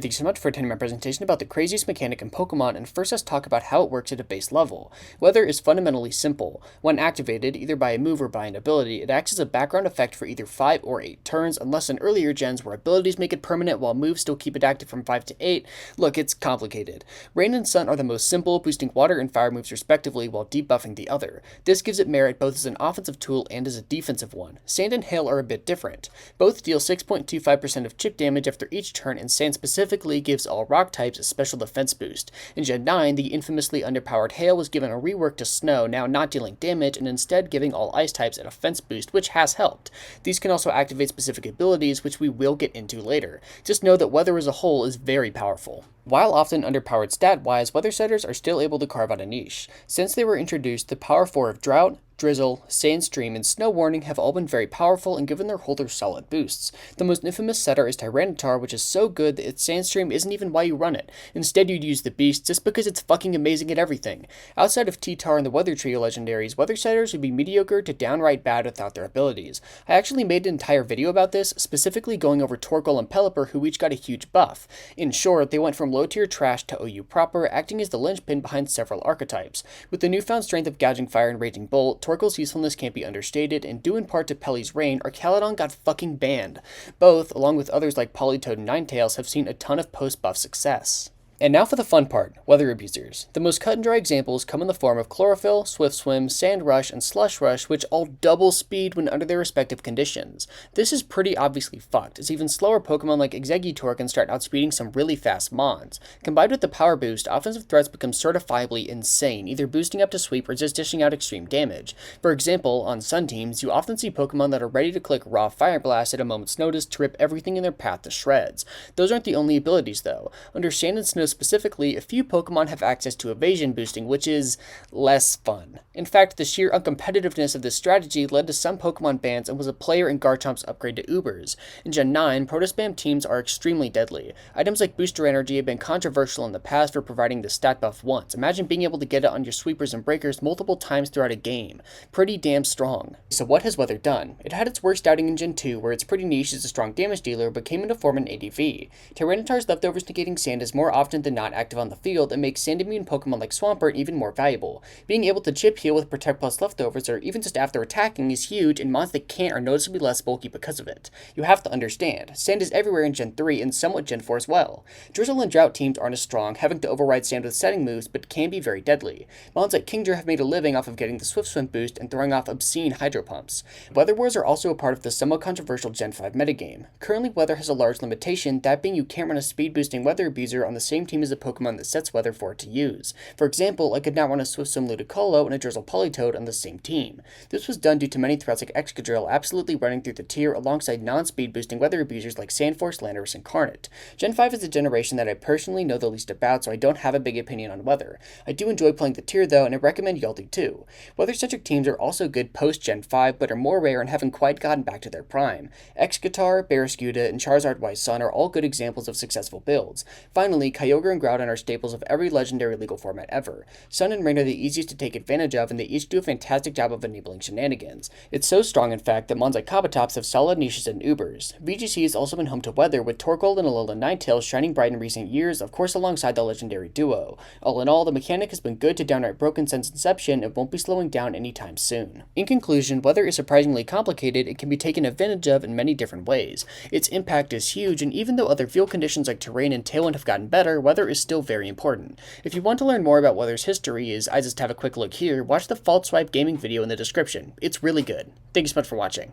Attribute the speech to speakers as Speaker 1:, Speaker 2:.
Speaker 1: Thanks so much for attending my presentation about the craziest mechanic in Pokemon, and first let's talk about how it works at a base level. Weather is fundamentally simple. When activated, either by a move or by an ability, it acts as a background effect for either 5 or 8 turns, unless in earlier gens where abilities make it permanent while moves still keep it active from 5 to 8. Look, it's complicated. Rain and Sun are the most simple, boosting water and fire moves respectively while debuffing the other. This gives it merit both as an offensive tool and as a defensive one. Sand and Hail are a bit different. Both deal 6.25% of chip damage after each turn, and Sand specifically gives all rock types a special defense boost. In Gen 9, the infamously underpowered Hail was given a rework to Snow, now not dealing damage, and instead giving all ice types a defense boost, which has helped. These can also activate specific abilities, which we will get into later. Just know that Weather as a whole is very powerful. While often underpowered stat-wise, Weather Setters are still able to carve out a niche. Since they were introduced, the Power 4 of Drought, Drizzle, Sandstream, and Snow Warning have all been very powerful and given their holders solid boosts. The most infamous setter is Tyranitar, which is so good that its Sandstream isn't even why you run it. Instead, you'd use the Beast just because it's fucking amazing at everything. Outside of T-Tar and the Weather Trio legendaries, Weather Setters would be mediocre to downright bad without their abilities. I actually made an entire video about this, specifically going over Torkoal and Pelipper, who each got a huge buff. In short, they went from low-tier trash to OU proper, acting as the linchpin behind several archetypes. With the newfound strength of Gouging Fire and Raging Bolt, Torkoal's usefulness can't be understated, and due in part to Pelly's reign, Archaludon got fucking banned. Both, along with others like Politoed and Ninetales, have seen a ton of post-buff success. And now for the fun part, Weather Abusers. The most cut and dry examples come in the form of Chlorophyll, Swift Swim, Sand Rush, and Slush Rush, which all double speed when under their respective conditions. This is pretty obviously fucked, as even slower Pokemon like Exeggutor can start outspeeding some really fast Mons. Combined with the power boost, offensive threats become certifiably insane, either boosting up to sweep or just dishing out extreme damage. For example, on Sun teams, you often see Pokemon that are ready to click Raw Fire Blast at a moment's notice to rip everything in their path to shreds. Those aren't the only abilities though. Under Sand and Snow specifically, a few Pokemon have access to evasion boosting, which is less fun. In fact, the sheer uncompetitiveness of this strategy led to some Pokemon bans and was a player in Garchomp's upgrade to Ubers. In Gen 9, Protospam teams are extremely deadly. Items like Booster Energy have been controversial in the past for providing the stat buff once. Imagine being able to get it on your sweepers and breakers multiple times throughout a game. Pretty damn strong. So what has Weather done? It had its worst outing in Gen 2, where it's pretty niche as a strong damage dealer, but came into form in ADV. Tyranitar's leftovers negating Sand is more often than not active on the field and makes Sand immune Pokemon like Swampert even more valuable. Being able to chip heal with Protect Plus leftovers or even just after attacking is huge, and mons that can't are noticeably less bulky because of it. You have to understand, Sand is everywhere in Gen 3 and somewhat Gen 4 as well. Drizzle and Drought teams aren't as strong, having to override Sand with setting moves, but can be very deadly. Mons like Kingdra have made a living off of getting the Swift Swim boost and throwing off obscene Hydro Pumps. Weather Wars are also a part of the somewhat controversial Gen 5 metagame. Currently, Weather has a large limitation, that being you can't run a speed boosting Weather Abuser on the same team as a Pokemon that sets weather for it to use. For example, I could not run a Swift Swim Ludicolo and a Drizzle Politoed on the same team. This was done due to many threats like Excadrill absolutely running through the tier alongside non-speed boosting weather abusers like Sandforce, Landorus, and Carnot. Gen 5 is the generation that I personally know the least about, so I don't have a big opinion on weather. I do enjoy playing the tier though, and I recommend y'all do too. Weather-centric teams are also good post-Gen 5, but are more rare and haven't quite gotten back to their prime. Excadrill, Barraskewda, and Charizard Wise Sun are all good examples of successful builds. Finally, Kyogre and Groudon are staples of every legendary legal format ever. Sun and Rain are the easiest to take advantage of, and they each do a fantastic job of enabling shenanigans. It's so strong, in fact, that mons like Kabutops have solid niches in Ubers. VGC has also been home to Weather, with Torkoal and Alola Ninetales shining bright in recent years, of course alongside the legendary duo. All in all, the mechanic has been good to downright broken since inception and won't be slowing down anytime soon. In conclusion, Weather is surprisingly complicated and can be taken advantage of in many different ways. Its impact is huge, and even though other field conditions like terrain and tailwind have gotten better, Weather is still very important. If you want to learn more about Weather's history, as I just have a quick look here, watch the Fault Swipe gaming video in the description. It's really good. Thank you so much for watching.